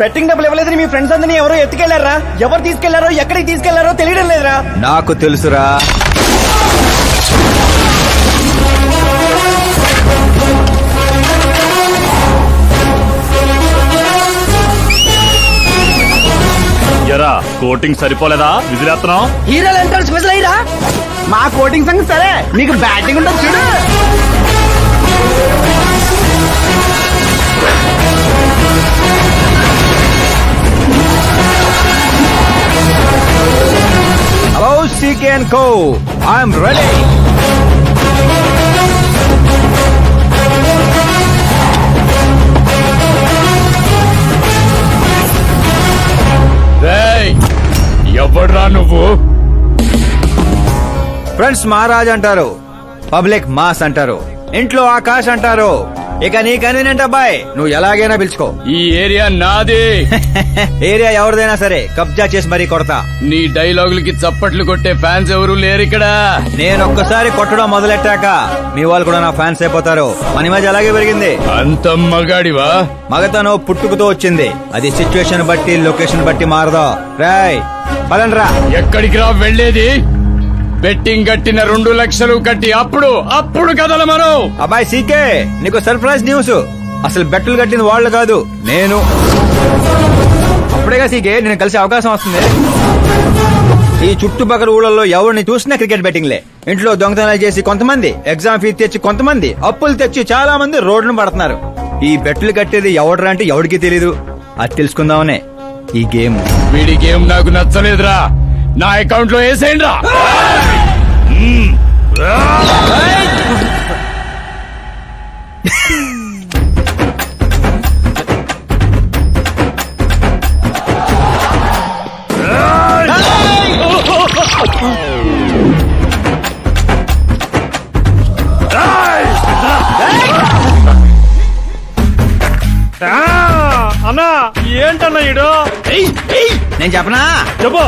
Betting డబ్బులు ఇవ్వలేదని మీ friends అందరినీ ఎవరో ఎత్తుకెళ్లారా? ఎవరు తీసుకెళ్లారో ఎక్కడికి తీసుకెళ్లారో తెలియడం లేదురా. నాకు తెలుసురా. ఎరా కోటింగ్ సరిపోలేదా? విజిలేస్తున్నాం. హీరోలు ఎంట్రన్స్ విజిల్ అయ్యిరా. మా కోటింగ్ సంగతి సరే, నీకు బ్యాటింగ్ ఉంటుంది చూడు. Hello CK and co, I'm ready. ఎవడ్రా నువ్వు? ఫ్రెండ్స్ మహారాజ్ అంటారు, పబ్లిక్ మాస్ అంటారు, ఇంట్లో ఆకాశ్ అంటారు. ఇక నీ కన్వీనియంట్ అబ్బాయి, నువ్వు ఎలాగైనా పిలుచుకో. ఈ ఏరియా నాది. ఏరియా ఎవరిదైనా సరే కబ్జా చేసి మరీ కొడతా. నీ డైలాగులకి చప్పట్లు కొట్టే ఫ్యాన్స్ ఎవరు లేరు ఇక్కడ. నేను ఒక్కసారి కొట్టడం మొదలెట్టాక మీ వాళ్ళు కూడా నా ఫ్యాన్స్ అయిపోతారు. మన మధ్య అలాగే పెరిగింది. అంత మగాడివా? మగతనం పుట్టుకుతో వచ్చింది, అది సిచ్యువేషన్ బట్టి లొకేషన్ బట్టి మారదా. రాయ్ పదండ్రా. ఎక్కడికి రా వెళ్ళేది? బెట్టింగ్ కట్టిన 2 లక్షలు కట్టి అప్పుడు కదలు మనం. అబ్బాయి సీకే, నీకు సర్ప్రైజ్ న్యూస్. అసలు బెట్టులు కట్టిన వాళ్ళు కాదు, నేను. అప్పుడేగా సీకే నేను కలిసే అవకాశం వస్తుంది. ఈ చుట్టుపక్కల ఊళ్ళల్లో ఎవరిని చూసినా క్రికెట్ బెట్టింగ్లే. ఇంట్లో దొంగతనాలు చేసి కొంతమంది, ఎగ్జామ్ ఫీజు తెచ్చి కొంతమంది, అప్పులు తెచ్చి చాలా మంది రోడ్డును పడుతున్నారు. ఈ బెట్టులు కట్టేది ఎవడరా అంటే ఎవడికి తెలీదు. అది తెలుసుకుందామనే ఈ గేమ్. వీడి గేమ్ నాకు నచ్చలేదురా. నా అకౌంట్ లో వేసేయండి రా. అన్నా ఏంటన్నా ఇడు? నేను చెప్పనా? చెప్పు.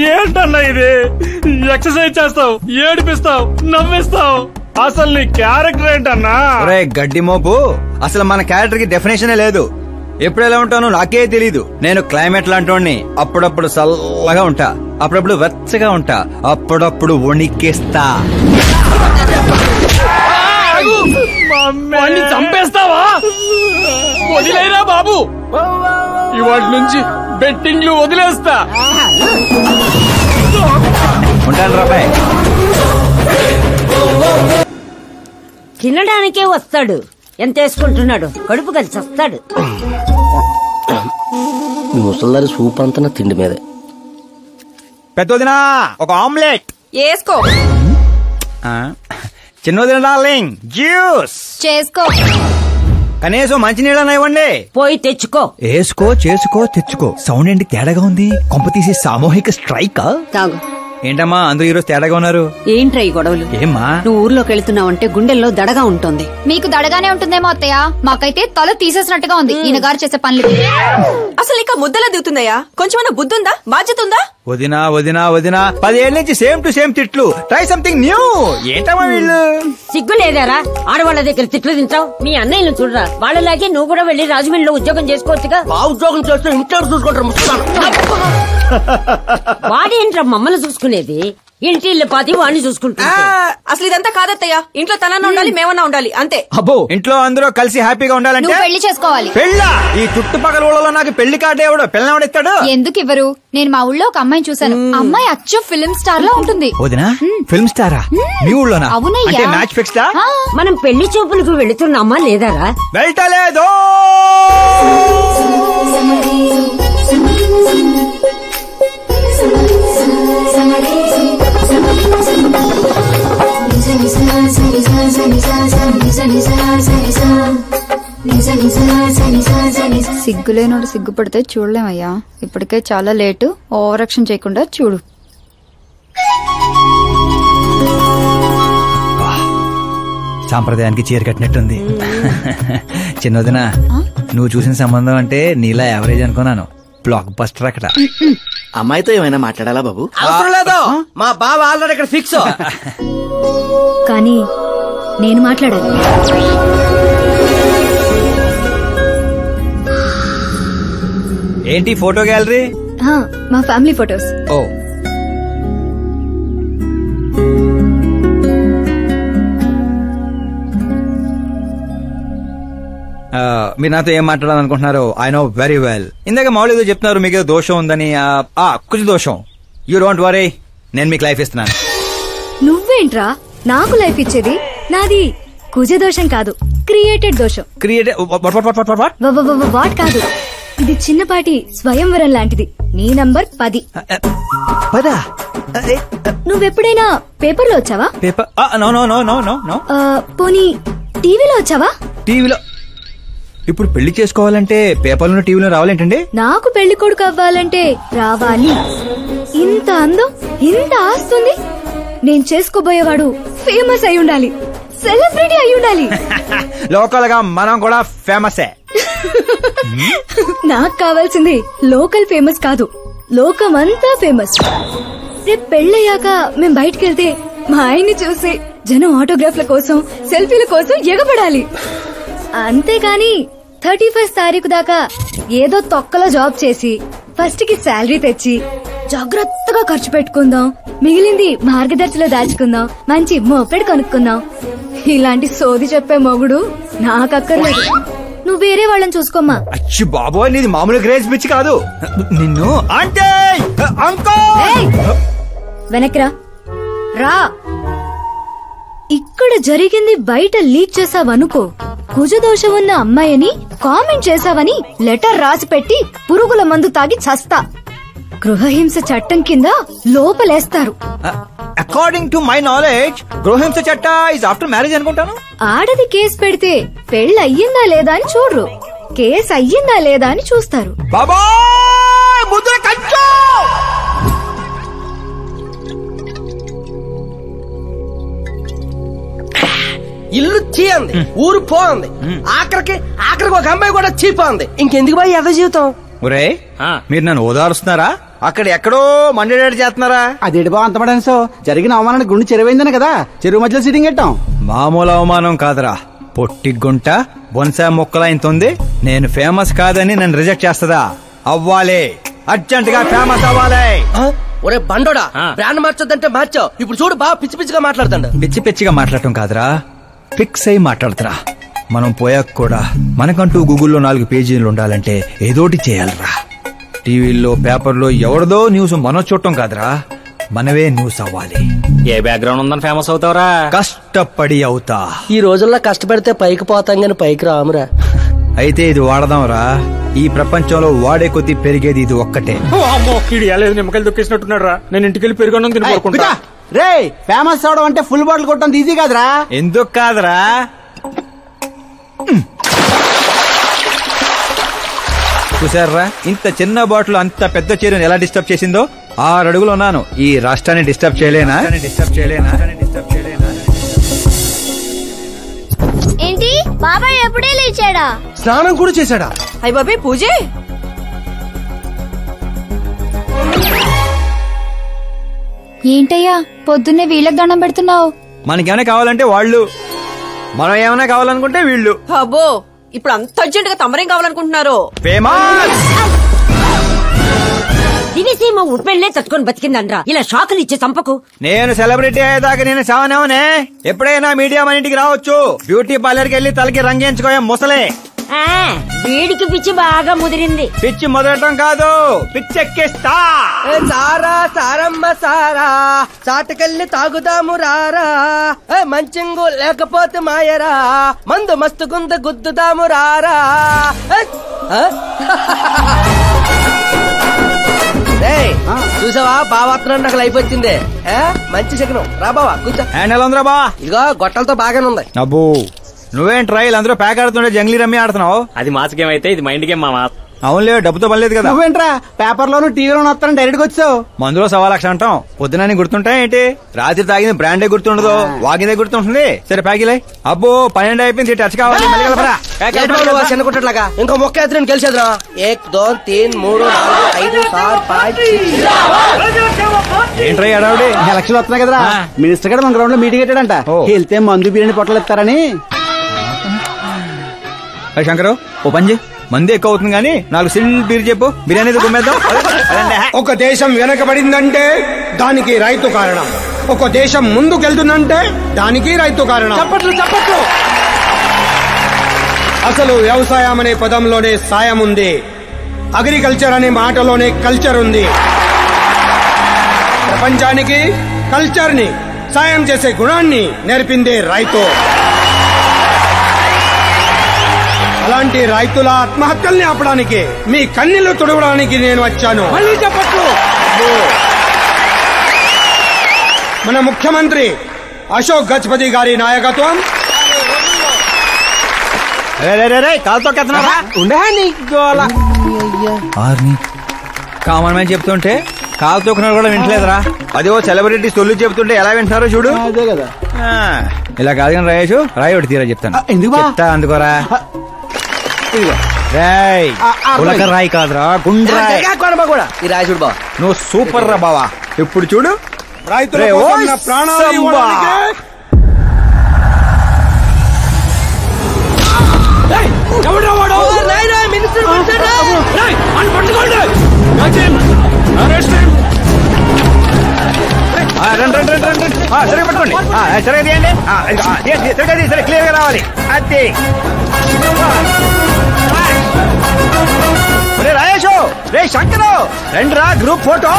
ఏంటన్నా ఇది? ఎక్సర్సైజ్ చేస్తావు, ఏడిపిస్తావు, నవ్విస్తావు. అసలు నీ క్యారెక్టర్ ఏంటన్నా? గడ్డి మోపు, అసలు మన క్యారెక్టర్ కి డెఫినేషనే లేదు. ఎప్పుడు ఎలా ఉంటానో నాకే తెలీదు. నేను క్లైమేట్ లాంటోని. అప్పుడప్పుడు చల్లగా ఉంటా, అప్పుడప్పుడు వెచ్చగా ఉంటా, అప్పుడప్పుడు వణికేస్తా. చంపేస్తావా? వదిలేరా బాబు, ఇవాటి నుంచి బెట్టింగ్లు వదిలేస్తా. ఉంటాను రాబాయ్. తినడానికే వస్తాడు, ఎంత వేసుకుంటున్నాడు, కడుపు కలిసి వస్తాడు. ముసల్దారి సూప్ అంతా తిండి మీదే. పెద్దదినా ఒక ఆమ్లెట్ వేసుకో. చిన్నదిన డార్లింగ్ జ్యూస్ చేసుకో. కనీసం మంచినీళ్ళని ఇవ్వండి. పోయి తెచ్చుకో. వేసుకో, చేసుకో, తెచ్చుకో. సౌండ్ ఏంటి తేడాగా ఉంది? కొంప తీసి సామూహిక స్ట్రైక్. తాగు. ఏంటమ్మా అందరూ ఈరోజు తేడాగా ఉన్నారు? ఏంట్రా ఈ గొడవలు? ఏమ్మా నువ్వు ఊర్లోకి వెళ్తున్నావంటే గుండెల్లో దడగా ఉంటుంది. మీకు దడగానే ఉంటుందేమో అత్తయ్య, మాకైతే తల తీసేసినట్టుగా ఉంది ఈయన గారు చేసే పనులు. అసలు ఇక ముద్దలా దిగుతుందయ్యా? కొంచెమన్నా బుద్ధుందా, బాధ్యత ఉందా? వదినా వదినా వదినా 10 ఏళ్ళ నుంచి సేమ్ టు సేమ్ తిట్లు. Try something new. ఏంటమ్మా వీళ్ళు? సిగ్గు లేదారా ఆడవాళ్ళ దగ్గర తిట్లు తింటావు? మీ అన్నయ్యను చూడరా, వాళ్ళలాగే నువ్వు కూడా వెళ్లి రాజమండ్రిలో ఉద్యోగం చేసుకోవచ్చుగా. ఉద్యోగం చేస్తే ఇంట్లో చూసుకుంటారు. వాడేంట్రా మమ్మల్ని చూసుకునేది? ఇంటి ఇల్లు పాతి వాడిని చూసుకుంటా. అసలు ఇదంతా కాదత్తయ్య. ఇంట్లో తనన్నా ఉండాలి, మేమన్నా ఉండాలి, అంతే. అబ్బో, ఇంట్లో అందరూ కలిసి హ్యాపీగా ఉండాలంటే నువ్వు పెళ్లి చేసుకోవాలి. పెళ్ళా? ఈ చుట్టుపక్కల ఊళ్ళో నాకు పెళ్లి కార్డు ఎవడు పిల్లవాడిస్తాడు? ఎందుకు ఇవ్వరు? నేను మా ఊళ్ళో ఒక అమ్మాయిని చూసాను. అమ్మాయి అచ్చు ఫిల్మ్ స్టార్ లా ఉంటుంది. వదినా ఫిల్మ్ స్టారా? మీ ఊళ్ళోనా? అవునయ్యా. అంటే మ్యాచ్ ఫిక్స్ డా? మనం పెళ్లి చూపులకు వెళుతున్నామా లేదారా? వెళ్ళలేదు. సిగ్గులేనోడు సిగ్గుపడితే చూడలేమయ్యా. ఇప్పటికే చాలా లేటు. ఓవర్ యాక్షన్ చేయకుండా చూడు. సాంప్రదాయానికి చీర కట్టినట్టుంది. చిన్నదిన నువ్వు చూసిన సంబంధం అంటే నీలా యావరేజ్ అనుకున్నాను. బ్లాక్ బస్టర్ అక్కడ. అమ్మాయితో ఏమైనా మాట్లాడాలా బాబు? అవసరం లేదు, మా బావ ఆల్రెడీ ఇక్కడ ఫిక్స్. కానీ నేను మాట్లాడాలి. ఏంటి ఫోటో గ్యాలరీ? మా ఫ్యామిలీ ఫొటోస్. ఓ, మీరు నాతో ఏం మాట్లాడాలనుకుంటున్నారు? I know very well. ఇందాక మామూలు ఏదో చెప్తున్నారు, మీకు ఏదో దోషం ఉందని. కుజ దోషం. యూ డోంట్ వరీ, నేను మీకు లైఫ్ ఇస్తున్నాను. నువ్వేంట్రా నాకు లైఫ్ ఇచ్చేది? నాది కుజ దోషం కాదు, క్రియేటెడ్ దోషం. వాట్ కాదు, ఇది చిన్నపాటి స్వయంవరం లాంటిది. నీ నంబర్ 10. నువ్వెప్పుడైనా పేపర్లో వచ్చావా? Paper? No no no no no no. పోనీ టీవీలో వచ్చావా? టీవీలో? ఇప్పుడు పెళ్లి చేసుకోవాలంటే పేపర్లో టీవీలో రావాలేంటండి? నాకు పెళ్లి కొడుకు అవ్వాలంటే రావాలి. ఇంత అందం, ఇంత ఆస్తుంది. నేను చేసుకోబోయేవాడు ఫేమస్ అయి ఉండాలి, సెలబ్రిటీ అయి ఉండాలి. లోకల్ గా మనం కూడా ఫేమసే. నాకు కావాల్సింది లోకల్ ఫేమస్ కాదు, లోకమంతా ఫేమస్. రేపు పెళ్ళయ్యాక మేం బయటకెళ్తే మా ఆయన్ని చూసి జనం ఆటోగ్రాఫ్ల కోసం, సెల్ఫీల కోసం ఎగబడాలి. అంతేగాని 31st తారీఖు దాకా ఏదో తొక్కలో జాబ్ చేసి ఫస్ట్ కి శాలరీ తెచ్చి జాగ్రత్తగా ఖర్చు పెట్టుకుందాం, మిగిలింది మార్గదర్శిలో దాచుకుందాం, మంచి మోపెడు కొనుక్కుందాం. ఇలాంటి సోది చెప్పే మొగుడు నాకక్కర్లేదు. నువ్వు వేరే వాళ్ళని చూసుకోమ్మా. అచ్చి బాబోయ్, నీది మామూలు గ్రేజ్ పిచ్చి కాదు. నిన్ను అంటే వెనక్రా రా. ఇక్కడ జరిగింది బయట లీక్ చేసావనుకో, కుజదోషం ఉన్న అమ్మాయిని కామెంట్ చేసావని లెటర్ రాసి పెట్టి పురుగుల మందు తాగి చస్తా. గృహహింస చట్టం కింద లోపలేస్తారు. అకార్డింగ్ టు మై నాలెడ్జ్ గృహహింస చట్ట ఇస్ ఆఫ్టర్ మ్యారేజ్ అనుకుంటాను. ఆడది కేసు పెడితే పెళ్లి అయ్యిందా లేదా అని చూడరు, కేసు అయ్యిందా లేదా అని చూస్తారు. బాబా ముద్ర కంచు. ఇల్లు చీ అంది, ఊరు పో అంది, ఆఖరికి ఒక అమ్మాయి కూడా చీపోంది. ఇంకెందుకు బాయ్ ఎద జీవితం? ఒరే, మీరు నన్ను ఓదారుస్తున్నారా? అక్కడ ఎక్కడో మండేడాడు చేస్తున్నారా? అదేంటి బా అంత పడేసో? జరిగిన అవమానానికి గుండె చెరువైందని కదా చెరువు మధ్యలో సిట్టింగ్ పెట్టాం. మామూలు అవమానం కాదురా, పొట్టి గుంట బొన్సా మొక్కలైంతుంది. నేను ఫేమస్ కాదని నన్ను రిజెక్ట్ చేస్తుందా? అవ్వాలి, అర్జెంట్ గా ఫేమస్ అవ్వాలి. ఒరే బండోడా, బ్రాండ్ మార్చొద్దంటే మార్చావు. ఇప్పుడు చూడు బాగా పిచ్చి పిచ్చిగా మాట్లాడుతాడు. పిచ్చి పిచ్చిగా మాట్లాడటం కాదురా, ఫిక్స్ అయి మాట్లాడుతురా. మనం పోయాక కూడా మనకంటూ గూగుల్లో 4 పేజీలు ఉండాలంటే ఏదోటి చేయాలరా. టీవీల్లో పేపర్లో ఎవరిదో న్యూస్ మనం చూడటం కాదురా, మనవే న్యూస్ అవ్వాలి. ఏ బ్యాక్గ్రౌండ్ ఉందని ఫేమస్ అవుతావరా? కష్టపడి అవుతా. ఈ రోజుల్లో కష్టపడితే పైకి పోతాం గాని పైకి రామురా. అయితే ఇది వాడదాంరా. ఈ ప్రపంచంలో వాడే కొద్దీ పెరిగేది ఇది ఒక్కటే. నిమ్మకాయలు దొక్కేసినట్టున్నాడు రా. నేను ఇంటికి వెళ్ళి పెరుగొన్నం తిని కోరుకుంటా. రే, ఫేమస్ అవడం అంటే ఫుల్ బాటిల్ కొట్టడం ఈజీ కాదురా. ఎందుకు కాదురా? చూసారా, ఇంత చిన్న బాటిల్ అంత పెద్ద చీరను ఎలా డిస్టర్బ్ చేసిందో. 6 అడుగులు ఉన్నాను, ఈ రాష్ట్రాన్ని డిస్టర్బ్ చేయలేనా? ఏంటి బాబాయ్ ఎప్పుడే లేచాడా? స్నానం కూడా చేశాడా? అయ్య బాబాయ్ పూజే. ఏంటి బాబాయ్ ఎప్పుడే లేచాడా? స్నానం కూడా చేశాడా? అయ్య బాబాయ్ పూజే. అయ్య బాబాయ్ పూజే. అయ్య బాబాయ్ పూజే. అయ్య బాబాయ్ పూజే. అయ్య బాబాయ్ పూజే. అయ్య బాబాయ్ పూజే. అయ్య బాబాయ్ పూజే. ఏంటయ్యా పొద్దున్నే వీళ్ళకి దండం పెడుతున్నావు? మనకేమైనా కావాలంటే వాళ్ళు, మనం ఏమైనా కావాలనుకుంటే వీళ్ళు. అబ్బో ఇప్పుడు అంత అర్జెంట్ గా తమరేం కావాలనుకుంటున్నారు? ఫేమస్ దివిసీమ ఉప్పెళ్లే తట్టుకొని బతికిందనరా, ఇలా షాకులు ఇచ్చే చంపకు. నేను సెలబ్రిటీ అయ్యేదాకా నేను సావనేవనే. ఎప్పుడైనా మీడియా మన ఇంటికి రావచ్చు. బ్యూటీ పార్లర్ కి వెళ్ళి తలకి రంగేయించుకోయా ముసలే. వీడికి పిచ్చి బాగా ముదిరింది. పిచ్చి మొదలటం కాదు, పిచ్చెక్కిస్తా. సారా సారమ్మ సారా చాటకెళ్ళి తాగుదాము రారా. మంచింగు లేకపోతే మాయరా, మందు మస్తు గుంద గుద్దుదాము రారా. చూసావా బావాత్రం నాకు లైఫ్ వచ్చింది. మంచి శకనం. రా బావా కూర్చో. హ్యాండ్ ఎలా ఉందిరా బా? ఇదిగో గొట్టలతో బాగానే ఉంది. అబ్బో నువ్వేం ట్రైల్ అందరూ ప్యాక్ ఆడుతుండే జంగ్లీ రమ్మి ఆడుతున్నావు. అది మాస్ గేమ్ అయితే ఇది మైండ్ గేమ్ మామ. అవునులే, డబ్బుతో పనిలేదు కదా. నువ్వేంట్రా పేపర్ లోను టీవీలోను వస్తాను డైరెక్ట్ గా వచ్చావు. మందులో 1,00,000 అంటాం. పొద్దునని గుర్తుంటాయి ఏంటి? రాత్రి తాగిన బ్రాండే గుర్తుండదు, వాగిందే గుర్తుంటుంది. సరే ప్యాకిలే. అబ్బో 12 అయిపోయింది, టచ్ కావాలి. చిన్న కుట్టట్లాగా ఇంకో మొక్క ఎత్తున గెలిచేద్రా. 1 2 3 4 5 6 5 ఏంట్రై అడావుడి? ఎలక్షన్ వస్తున్నాయి కదరా, మినిస్టర్ గారు మన గ్రౌండ్ లో మీటింగ్ పెట్టాడంట. వెళ్తే మందు బిర్యానీ పొట్టలు ఇస్తారని. శంకరు ఓ పంజి, మంది ఎక్కువ అవుతుంది కానీ 4 సిల్ బీర్ చెప్పు, బిర్యానీ గుమ్మేద్దాం. ఒక దేశం వెనకబడిందంటే దానికి రైతు కారణం. ఒక దేశం ముందుకెళ్తుందంటే దానికి రైతు కారణం. చప్పట్లు చప్పట్లు. అసలు వ్యవసాయం అనే పదంలోనే సాయం ఉంది. అగ్రికల్చర్ అనే మాటలోనే కల్చర్ ఉంది. ప్రపంచానికి కల్చర్ ని, సాయం చేసే గుణాన్ని నేర్పిందే రైతు. అలాంటి రైతుల ఆత్మహత్యల్ని ఆపడానికి, మీ కన్నీళ్లు తుడవడానికి నేను వచ్చాను. మళ్ళీ చెప్పట్లు. మన ముఖ్యమంత్రి అశోక్ గజపతి గారి నాయకత్వం. కామన్ మ్యాన్ చెప్తుంటే కాలు తొక్కున్నారు కూడా వింటలేదురా. అదేవో సెలబ్రిటీ సొల్లు చెప్తుంటే ఎలా వింటున్నారో చూడు. అదే కదా. ఇలా కాదు కానీ రాయేషు, రాయి ఒకటి తీరా చెప్తాను. ఎందుకు అందుకోరా రాయి కాదురా, గుండ్రాయి. ఈ రాజుడు బావ నువ్వు సూపర్ రా బావా. ఇప్పుడు చూడు, రైతుల కోసం నా ప్రాణాలు ఇవ్వడానికి సరిగ్గా పట్టుకోండి, సరిగ్గా తీయండి. సరే క్లియర్ గా రావాలి. అది రాయేషు, రే శంకరు, రండి రా గ్రూప్ ఫోటో.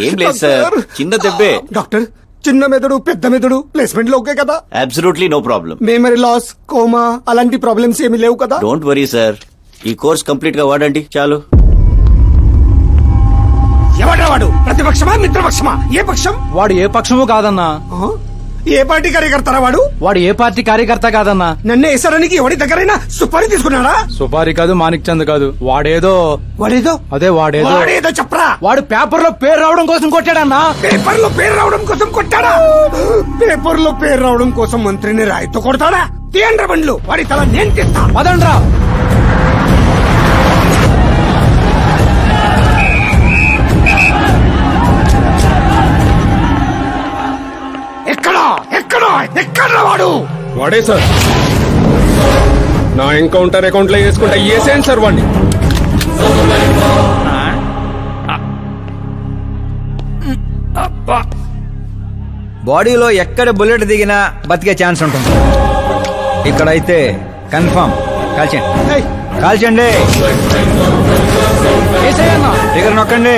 ఏం లేదు సార్, చిన్న దెబ్బే. డాక్టర్, చిన్న మెదడు పెద్ద మెదడు ప్లేస్మెంట్ లో ఓకే కదా? Absolutely no problem. Memory loss, coma అలాంటి ప్రాబ్లమ్స్ ఏమీ లేవు కదా? డోంట్ వరీ సార్, ఈ కోర్స్ కంప్లీట్ గా వాడండి చాలు. ఎవడ్రా వాడు? ప్రతిపక్షమా మిత్రపక్షమా? ఏ పక్షం వాడు? ఏ పక్షము కాదన్నా. ఏ పార్టీ కార్యకర్తారా వాడు? వాడు ఏ పార్టీ కార్యకర్త కాదన్నా. నన్ను వేసడానికి ఎవడి దగ్గరైనా సుపారీ తీసుకున్నాడా? సుపారీ కాదు, మాణిక్ చంద్ కాదు. వాడేదో అదే వాడేదో చెప్పరా. వాడు పేపర్ లో పేరు రావడం కోసం కొట్టాడన్నా. పేపర్ లో పేరు రావడం కోసం కొట్టాడా? పేపర్ లో పేరు రావడం కోసం మంత్రిని రాయితో కొడతాడా? తీయండ్ర బండ్లు, వాడి తల నేను తీస్తా. పదండ్రా. ఎక్కడ్రా వాడు? వాడే సార్, నా ఎన్కౌంటర్ అకౌంట్ లో వేసుకుంటా ఏసేం సార్ వాడిని. బాడీలో ఎక్కడ బుల్లెట్ దిగినా బతికే ఛాన్స్ ఉంటుంది. ఇక్కడైతే కన్ఫర్మ్. కాల్చండి, కాల్చండి. దగ్గర నొక్కండి.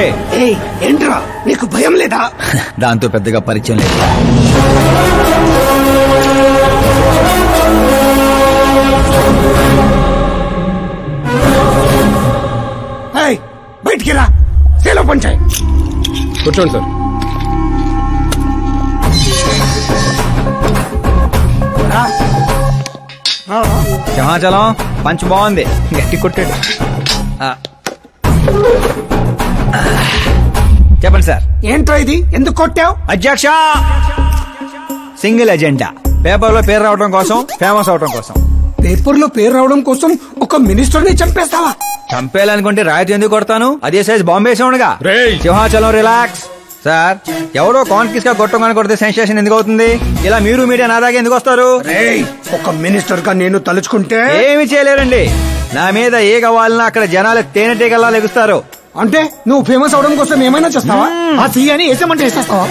ఏంట్రా నీకు భయం లేదా? దాంతో పెద్దగా పరిచయం లేదు. బయటికి రా, సేలో పంచాయి. కూర్చోండి సార్. సింహాచలం పంచ్ బాగుంది, గట్టి కొట్టాడు. చెప్పండి సార్. ఏంట్రా ఇది? ఎందుకు కొట్టావు? అధ్యక్ష, సింగిల్ ఎజెండా. పేపర్ లో పేరు రావడం కోసం, ఫేమస్ అవడం కోసం. పేపర్ లో పేరు రావడం కోసం ఒక మినిస్టర్ ని చంపేస్తావా? చంపేయాలనుకుంటే రాయితీ ఎందుకు కొడతాను? అదే సైజ్ బాంబే సౌండ్గా. సింహాచలం రిలాక్స్. సార్, ఎవడో కాన్ఫిస్ గా కొట్టగానే కొడితే సెన్సేషన్ ఎందుకు అవుతుంది? ఇలా మీరు మీడియా నా దాకా ఎందుకు వస్తారు? ఒక మినిస్టర్ గా నేను తలుచుకుంటే ఏమి చేయలేరండి. నా మీద ఏ కావాలన్నా అక్కడ జనాలు తేనెటీగల్లా లెగుస్తారు. అంటే నువ్వు ఫేమస్ అవడం కోసం ఏమైనా చేస్తావా? ఆ సీఎని వేసేమంటే వేసేస్తావా?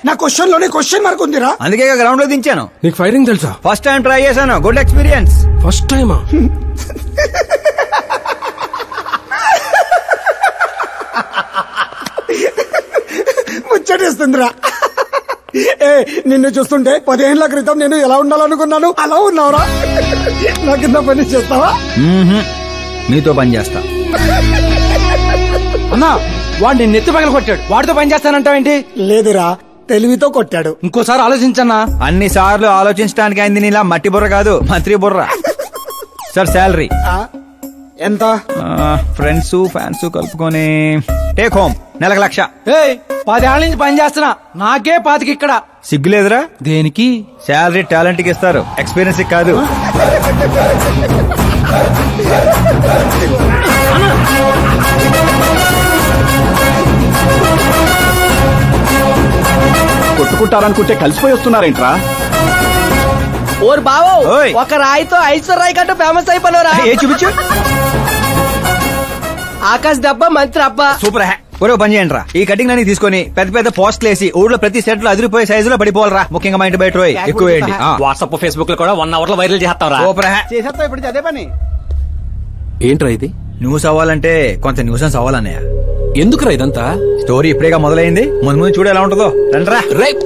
నా క్వశ్చన్ లోనే క్వశ్చన్ మార్క్ ఉందిరా. అందుకే గ్రౌండ్ లో దించాను. నీకు ఫైరింగ్ తెలుసా? ఫస్ట్ టైం ట్రై చేశాను. Good experience. ఫస్ట్ టైమా? ముచ్చటేస్తుందిరా. నిన్ను చూస్తుంటే 10 ఏళ్ల క్రితం నేను ఎలా ఉండాలనుకున్నాను అలా ఉన్నావురా. నా కింద పని చేస్తావా? మీతో పని చేస్తా. అన్నా, వాడిని నెత్తి పగల కొట్టాడు. వాడితో పని చేస్తానంటావేంటి? లేదురా, తెలివితో కొట్టాడు. ఇంకోసారి ఆలోచించన్నా. అన్ని సార్లు ఆలోచించడానికి అయింది నీలా మట్టి బుర్ర కాదు, మంత్రి బుర్ర. సార్, శాలరీ ఎంత? ఫ్రెండ్స్ ఫ్యాన్స్ కలుపుకొని టేక్ హోమ్ నెలకు 1,00,000. 10 ఏళ్ల నుంచి పని చేస్తున్నా, నాకే 25 ఇక్కడ. సిగ్గులేదురా? దేనికి? శాలరీ టాలెంట్ కి ఇస్తారు, ఎక్స్పీరియన్స్ కాదు. కొట్టుకుంటారనుకుంటే కలిసిపోయి వస్తున్నారేంట్రా? ఓరు బావో, ఒక రాయితో ఐశ్వర్ రాయ్ కంటే ఫేమస్ అయిపోయినరా. ఏ చూపించు. ఆకాశ్ దెబ్బ, మంత్రి అబ్బా. సూపర్ హ్యా. ఒరే పని చేయండి రా, ఈ కటింగ్ అన్ని తీసుకొని పెద్ద పెద్ద పోస్టులు వేసి ఊళ్ళో ప్రతి సెట్ లో అదిరిపోయే సైజులో పడిపోవాలరా. ముఖ్యంగా మా ఇంటి బయట రోయ్ ఎక్కువ వేయండి. వాట్సాప్ ఫేస్బుక్ లో కూడా 1 అవర్ లో వైరల్ చేస్తాం. సూపర్ హ్యా. చేసేస్తా ఇప్పుడు అదే పని. ఏంట్రా ఇది? న్యూస్ అవ్వాలంటే కొంత న్యూసెన్స్ అవ్వాలన్నయ్య. ఎందుకురా ఇదంతా? స్టోరీ ఇప్పుడేగా మొదలైంది, ముందు ముందు చూడు ఎలా ఉంటుందో. రండ్రా. రైట్.